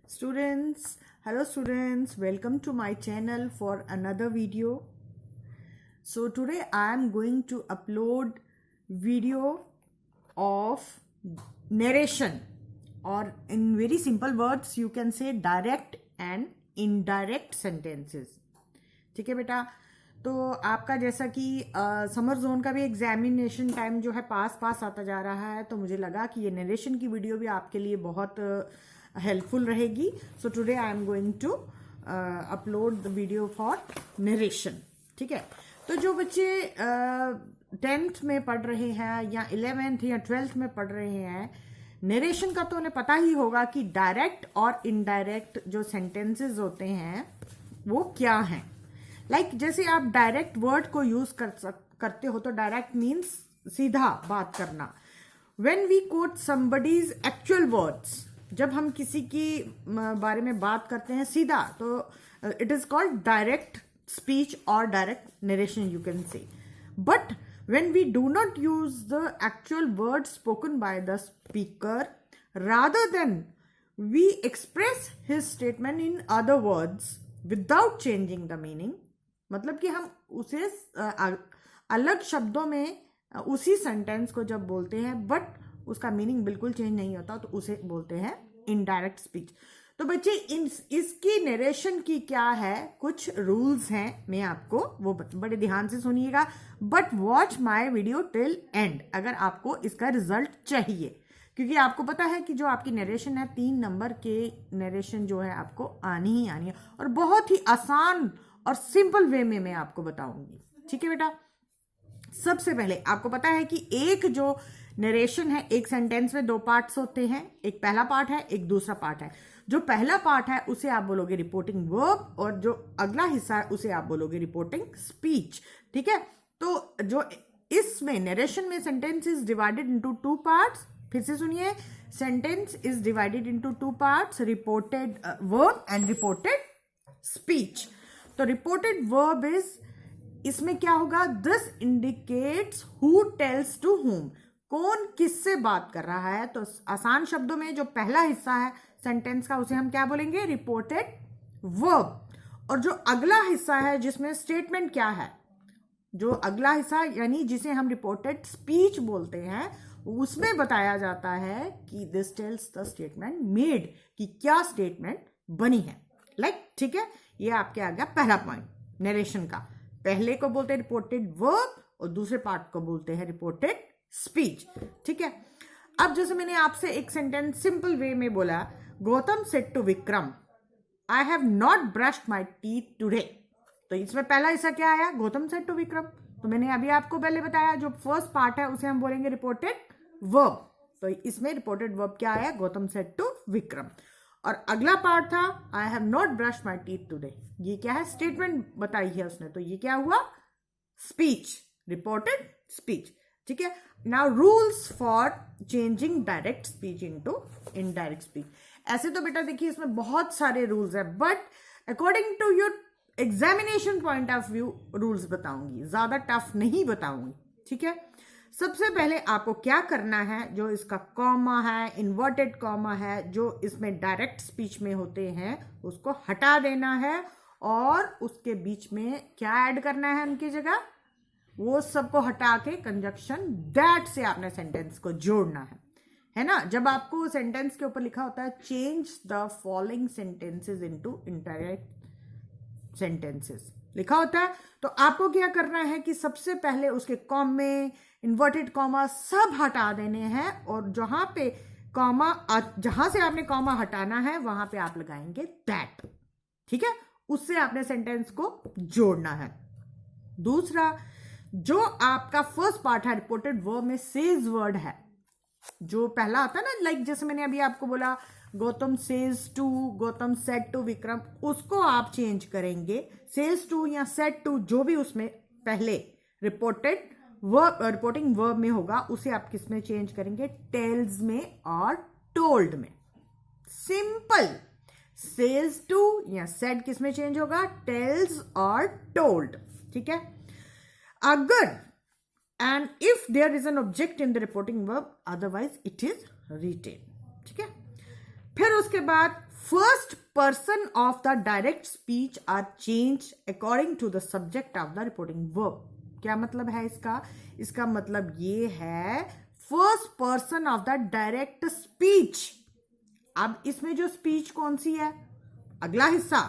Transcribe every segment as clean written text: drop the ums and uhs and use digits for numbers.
Students, hello students, welcome to my channel for another video. So today I am going to upload video of narration, or in very simple words you can say direct and indirect sentences. ठीक है बेटा, तो आपका जैसा कि summer zone का भी examination time जो है पास आता जा रहा है, तो मुझे लगा कि ये नरेशन की वीडियो भी आपके लिए बहुत हेल्पफुल रहेगी. So today I am going to upload the video for narration. ठीक है, तो जो बच्चे 10th में पढ़ रहे हैं या 11th या 12th में पढ़ रहे हैं, नरेशन का तो उन्हें पता ही होगा कि डायरेक्ट और इनडायरेक्ट जो सेंटेंसेस होते हैं वो क्या हैं. जैसे आप डायरेक्ट वर्ड को यूज करते हो, तो डायरेक्ट मीन्स सीधा बात करना. When we quote somebody's actual words, जब हम किसी की बारे में बात करते हैं सीधा, तो it is called direct speech और direct narration you can say. But when we do not use the actual word spoken by the speaker, rather than we express his statement in other words without changing the meaning, मतलब कि हम उसे अलग शब्दों में उसी sentence को जब बोलते हैं बट उसका मीनिंग बिल्कुल चेंज नहीं होता, तो उसे बोलते हैं इनडायरेक्ट स्पीच. तो बच्चे इसकी नरेशन की क्या है, कुछ रूल्स हैं, मैं आपको वो बड़े ध्यान से सुनिएगा, but watch my video till and अगर आपको इसका रिजल्ट चाहिए, क्योंकि आपको पता है कि जो आपकी नरेशन है 3 नंबर के नरेशन जो है आपको आनी ही आनी है, और बहुत ही आसान और सिंपल वे में मैं आपको बताऊंगी. ठीक है बेटा, सबसे पहले आपको पता है कि एक जो नरेशन है, एक सेंटेंस में 2 पार्ट्स होते हैं. एक पहला पार्ट है, एक दूसरा पार्ट है. जो पहला पार्ट है उसे आप बोलोगे रिपोर्टिंग वर्ब, और जो अगला हिस्सा है उसे आप बोलोगे रिपोर्टिंग स्पीच. ठीक है, तो जो इसमें नरेशन में sentence is divided into 2 parts. फिर से सुनिए, sentence is divided into 2 parts, reported verb and reported speech. तो रिपोर्टेड वर्ब इज, इसमें क्या होगा, this indicates who tells to whom, कौन किससे बात कर रहा है. तो आसान शब्दों में जो पहला हिस्सा है सेंटेंस का उसे हम क्या बोलेंगे, रिपोर्टेड वर्ब. और जो अगला हिस्सा है जिसमें स्टेटमेंट क्या है, जो अगला हिस्सा यानी जिसे हम रिपोर्टेड स्पीच बोलते हैं, उसमें बताया जाता है कि this tells the statement made, कि क्या स्टेटमेंट बनी है. ठीक है, ये आपके आ गया पहला पॉइंट नरेशन का. पहले को बोलते हैं रिपोर्टेड वर्ब और दूसरे पार्ट को बोलते हैं रिपोर्टेड स्पीच. ठीक है, अब जैसे मैंने आपसे एक सेंटेंस सिंपल वे में बोला, Gautam said to Vikram, I have not brushed my teeth today. तो इसमें पहला हिस्सा क्या आया, गौतम सेड टू विक्रम. तो मैंने अभी आपको पहले बताया जो फर्स्ट पार्ट है उसे हम बोलेंगे रिपोर्टेड वर्ब. तो इसमें रिपोर्टेड वर्ब क्या आया, गौतम सेड टू विक्रम. और अगला पार्ट था आई have not brush my teeth today, ये क्या है, स्टेटमेंट बताई है उसने, तो ये क्या हुआ, स्पीच, रिपोर्टेड स्पीच. ठीक है, now rules for changing direct speech into indirect speech. ऐसे तो बेटा देखिए इसमें बहुत सारे रूल्स है, but according to your examination point of view rules बताऊंगी, ज्यादा टफ नहीं बताऊंगी. ठीक है, सबसे पहले आपको क्या करना है, जो इसका कॉमा है, इन्वर्टेड कॉमा है, जो इसमें डायरेक्ट स्पीच में होते हैं, उसको हटा देना है, और उसके बीच में क्या ऐड करना है उनकी जगह, वो सबको हटा के कंजक्शन दैट से आपने सेंटेंस को जोड़ना है ना. जब आपको सेंटेंस के ऊपर लिखा होता है change the following sentences into indirect sentences लिखा होता है, तो आपको क्या करना है कि सबसे पहले उसके कॉमे, इन्वर्टेड कॉमा सब हटा देने हैं, और जहां पे कॉमा, जहां से आपने कॉमा हटाना है वहां पे आप लगाएंगे दैट. ठीक है, उससे आपने सेंटेंस को जोड़ना है. दूसरा, जो आपका फर्स्ट पार्ट है रिपोर्टेड वर्ब में सेज वर्ड है, जो पहला आता है ना, जैसे मैंने अभी आपको बोला Gautam says to, Gautam said to Vikram, उसको आप चेंज करेंगे सेज टू या सेड टू, जो भी उसमें पहले रिपोर्टेड वर्ब, रिपोर्टिंग वर्ब में होगा, उसे आप किस में चेंज करेंगे, टेल्स में और टोल्ड में. सिंपल, सेज टू या सेड किस में चेंज होगा, टेल्स और टोल्ड. ठीक है, अगर and if there is an object in the reporting verb, otherwise it is written. ठीक है, फिर उसके बाद first person of the direct speech are change according to the subject of the reporting verb. क्या मतलब है इसका? इसका मतलब ये है first person of the direct speech. अब इसमें जो स्पीच कौन सी है? अगला हिस्सा,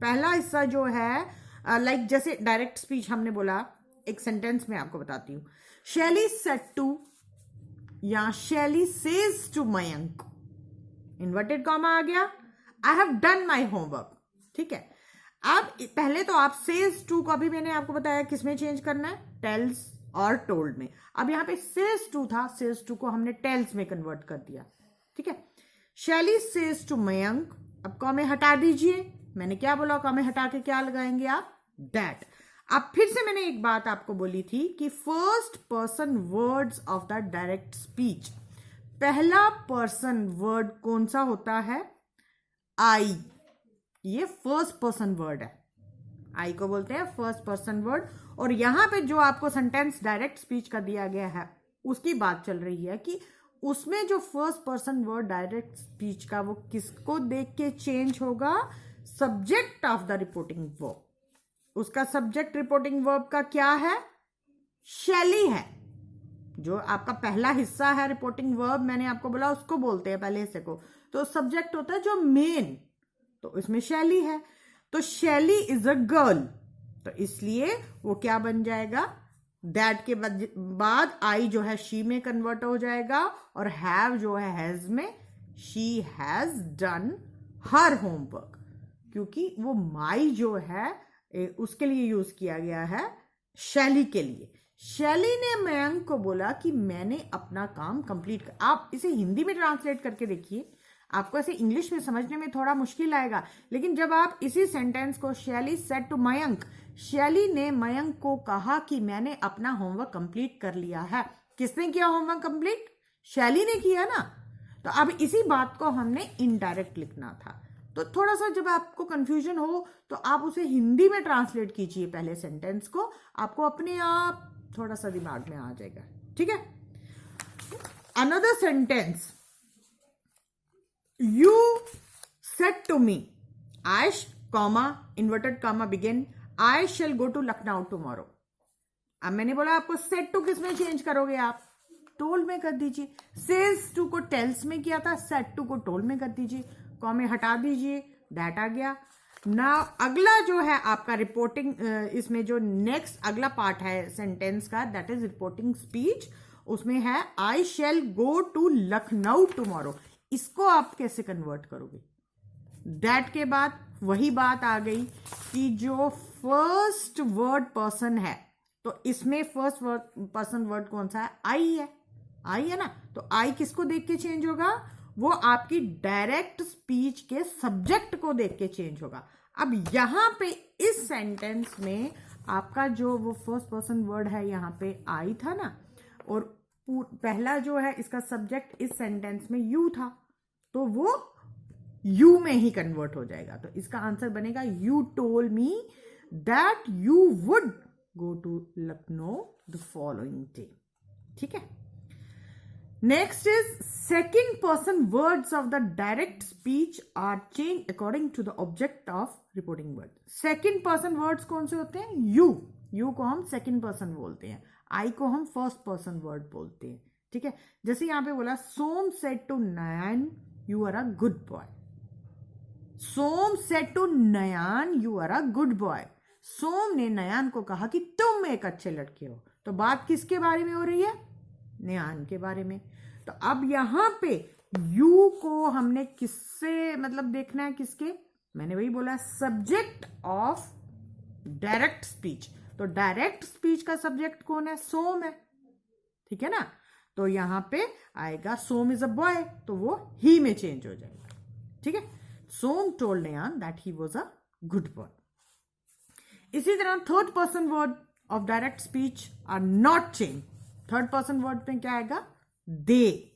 पहला हिस्सा जो है लाइक जैसे डायरेक्ट स्पीच हमने बोला, एक सेंटेंस में आपको बताती हूं। शैली सेड टू या Shaily says to Mayank, inverted comma आ गया, I have done my homework. ठीक है, अब पहले तो आप सेज टू को भी मैंने आपको बताया किसमें चेंज करना है, टेल्स और टोल्ड में। अब यहां पे सेज टू था, सेज टू को हमने टेल्स में कन्वर्ट कर दिया। ठीक है, शैली सेज टू मयंक, अब कॉमे हटा दीजिए। मैंने क्या बोला, कॉमे हटा के क्या लगाएंगे आप? दैट। अब फिर से मैंने एक बात आपको बोली थी कि first person words of the direct speech, पहला पर्सन वर्ड कौन सा होता है? आई। ये फर्स्ट पर्सन वर्ड है, आई को बोलते हैं फर्स्ट पर्सन वर्ड। और यहां पे जो आपको सेंटेंस डायरेक्ट स्पीच का दिया गया है उसकी बात चल रही है कि उसमें जो first person word direct speech का वो किसको देख के चेंज होगा? Subject of the reporting verb. उसका सब्जेक्ट रिपोर्टिंग वर्ब का क्या है? शैली है। जो आपका पहला हिस्सा है रिपोर्टिंग वर्ब, मैंने आपको बोला उसको बोलते हैं पहले हिस्से को, तो सब्जेक्ट होता है जो मेन, तो इसमें शैली है। तो शैली इज अ गर्ल, तो इसलिए वो क्या बन जाएगा? दैट के बाद आई जो है शी में कन्वर्ट हो जाएगा, और हैव जो है हैज में, she has done her homework, क्योंकि वो माई जो है उसके लिए यूज किया गया है, शैली के लिए। शैली ने मयंक को बोला कि मैंने अपना काम कंप्लीट कर। आप इसे हिंदी में ट्रांसलेट करके देखिए, आपको ऐसे इंग्लिश में समझने में थोड़ा मुश्किल आएगा, लेकिन जब आप इसी सेंटेंस को शैली सेड टू मयंक, शैली ने मयंक को कहा कि मैंने अपना होमवर्क कंप्लीट कर लिया है। किसने किया होमवर्क कंप्लीट? शैली ने किया ना। तो अब इसी बात को हमने इनडायरेक्ट लिखना था। तो थोड़ा सा जब आपको कंफ्यूजन हो तो आप उसे हिंदी में ट्रांसलेट कीजिए पहले सेंटेंस को, आपको अपने आप थोड़ा सा दिमाग में आ जाएगा। ठीक है, another sentence, you said to me, I comma inverted comma begin, I shall go to Lucknow tomorrow। अब मैंने बोला आपको said to किस में चेंज करोगे आप? told में कर दीजिए। says to को tells में किया था, said to को told में कर दीजिए, कॉमे हटा दीजिए, that आ गया। ना अगला जो है आपका रिपोर्टिंग, इसमें जो नेक्स्ट अगला पार्ट है सेंटेंस का, दैट इज रिपोर्टिंग स्पीच। उसमें है आई शैल गो टू लखनऊ टुमारो। इसको आप कैसे कन्वर्ट करोगे? दैट के बाद वही बात आ गई कि जो फर्स्ट वर्ड पर्सन है, तो इसमें फर्स्ट पर्सन वर्ड कौन सा है? आई है, आई है ना। तो आई किसको देख के चेंज होगा? वो आपकी डायरेक्ट स्पीच के सब्जेक्ट को देख के चेंज होगा। अब यहां पे इस सेंटेंस में आपका जो वो फर्स्ट पर्सन वर्ड है, यहां पे आई था ना, और पहला जो है इसका सब्जेक्ट इस सेंटेंस में यू था, तो वो यू में ही कन्वर्ट हो जाएगा। तो इसका आंसर बनेगा you told me that you would go to Lucknow the following day. ठीक है, next is second person words of the direct speech are change according to the object of reporting word. Second person words कौन से होते हैं? You को हम second person बोलते हैं, आई को हम फर्स्ट पर्सन वर्ड बोलते हैं। ठीक है, जैसे यहां पे बोला Som said to Nayan you are a good boy. Som said to Nayan you are a good boy. Som ने नयन को कहा कि तुम एक अच्छे लड़के हो। तो बात किसके बारे में हो रही है? नयन के बारे में। तो अब यहां पे यू को हमने किससे मतलब देखना है, किसके? मैंने वही बोला सब्जेक्ट ऑफ डायरेक्ट स्पीच। तो डायरेक्ट स्पीच का सब्जेक्ट कौन है? सोम है। ठीक है ना, तो यहां पे आएगा सोम इज अ बॉय, तो वो ही में चेंज हो जाएगा। ठीक है, Som told Nayan that he was a good boy. इसी तरह third person word of direct speech are not change. Third person word में क्या आएगा? दे।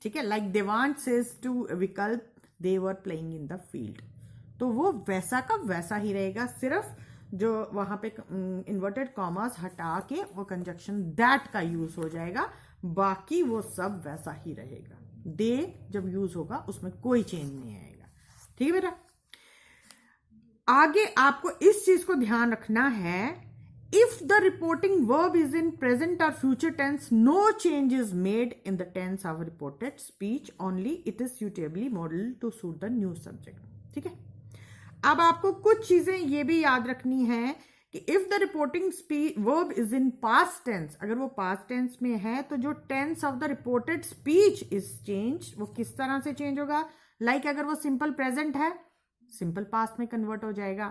ठीक है, like Devansh says to Vikalp they were playing in the field, तो वो वैसा का वैसा ही रहेगा, सिर्फ जो वहां पे इन्वर्टेड कॉमास हटा के वो कंजक्शन दैट का यूज हो जाएगा, बाकी वो सब वैसा ही रहेगा। दे जब यूज होगा उसमें कोई चेंज नहीं आएगा। ठीक है बेटा। आगे आपको इस चीज को ध्यान रखना है, if the reporting verb is in present और future tense, no change is made in the tense of reported speech, only it is suitably modelled to suit the new subject. ठीक है। अब आपको कुछ चीजें ये भी याद रखनी है कि if the reporting verb is in past tense, अगर वो पास्ट टेंस में है तो जो tense of the reported speech is change, वो किस तरह से चेंज होगा? लाइक अगर वो सिंपल प्रेजेंट है, सिंपल पास्ट में कन्वर्ट हो जाएगा।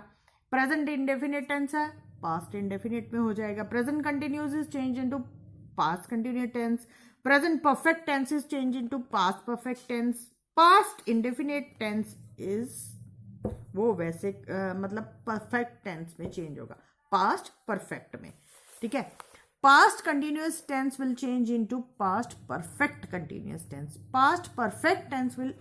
प्रेजेंट इंडेफिनिट टेंस है, पास्ट इंडेफिनिट में हो जाएगा। Present continuous is change into past continuous tense. Present perfect tense is change into past perfect tense. Past indefinite tense is वो वैसे मतलब परफेक्ट टेंस में चेंज होगा, पास्ट परफेक्ट में। ठीक है। Past continuous tense will change into past perfect continuous tense. Past perfect tense will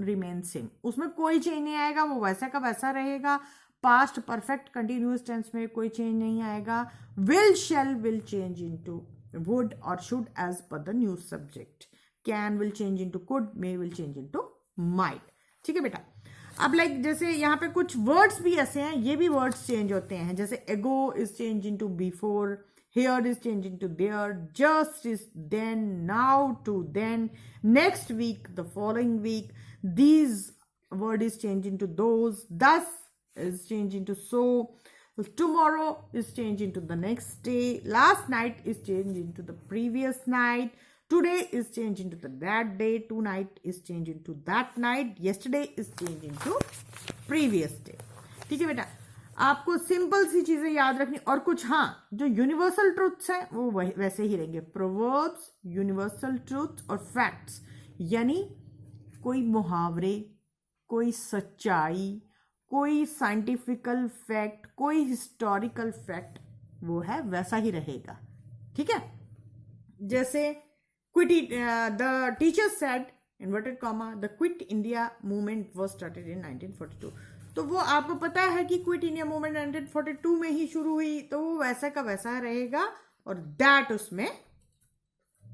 remain same, उसमें कोई चेंज नहीं आएगा, वो वैसा का वैसा रहेगा। पास्ट परफेक्ट कंटिन्यूअस टेंस में कोई चेंज नहीं आएगा। Will shall will change into would और should as per the new subject. Can will change into could, may will change into might. ठीक है बेटा। अब लाइक जैसे यहाँ पे कुछ वर्ड्स भी ऐसे हैं, ये भी वर्ड्स चेंज होते हैं, जैसे ago is change into before, here is change into there, just is then, now to then, next week the following week, these word is change into those, thus is change into so, tomorrow is changed into the next day, last night is changed into the previous night, today is changed into the that day, tonight is changed into that night, yesterday is changed into previous day। ठीक है बेटा, आपको simple सी चीजें याद रखनी। और कुछ हाँ जो यूनिवर्सल ट्रूथ्स हैं वो वैसे ही रहेंगे। प्रोवर्ब्स, यूनिवर्सल ट्रूथ्स और फैक्ट्स, यानी कोई मुहावरे, कोई सच्चाई, कोई साइंटिफिकल फैक्ट, कोई हिस्टोरिकल फैक्ट, वो है वैसा ही रहेगा। ठीक है। जैसे quit the teacher said inverted comma the quit India movement was started in 1942। तो वो आपको पता है कि क्विट इंडिया मूवमेंट 1942 में ही शुरू हुई, तो वो वैसा का वैसा रहेगा और दैट उसमें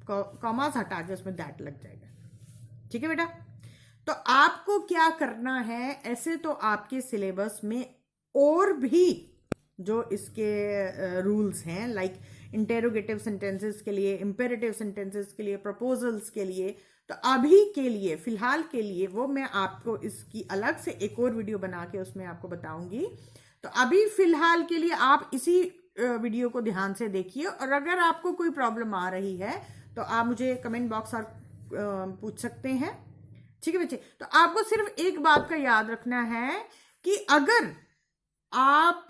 कॉमास हटा के उसमें दैट लग जाएगा। ठीक है बेटा। तो आपको क्या करना है, ऐसे तो आपके सिलेबस में और भी जो इसके रूल्स हैं, लाइक इंटेरोगेटिव सेंटेंसेस के लिए, इंपेरेटिव सेंटेंसेस के लिए, प्रपोजल्स के लिए, तो अभी के लिए फिलहाल के लिए वो मैं आपको इसकी अलग से एक और वीडियो बना के उसमें आपको बताऊंगी। तो अभी फिलहाल के लिए आप इसी वीडियो को ध्यान से देखिए, और अगर आपको कोई प्रॉब्लम आ रही है तो आप मुझे कमेंट बॉक्स और पूछ सकते हैं। ठीक है बच्चे। तो आपको सिर्फ एक बात का याद रखना है कि अगर आप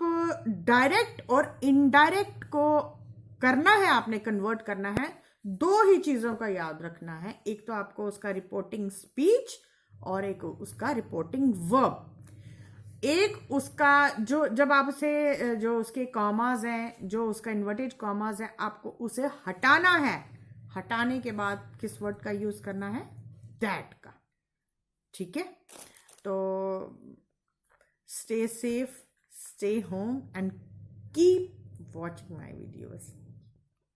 डायरेक्ट और इनडायरेक्ट को करना है, आपने कन्वर्ट करना है, दो ही चीजों का याद रखना है। एक तो आपको उसका रिपोर्टिंग स्पीच और एक उसका रिपोर्टिंग वर्ब। एक उसका जो जब आप उसे जो उसके कॉमाज हैं, जो उसका इन्वर्टेड कॉमाज है, आपको उसे हटाना है। हटाने के बाद किस वर्ड का यूज करना है? दैट का। ठीक है। तो stay safe, stay home and keep watching my videos.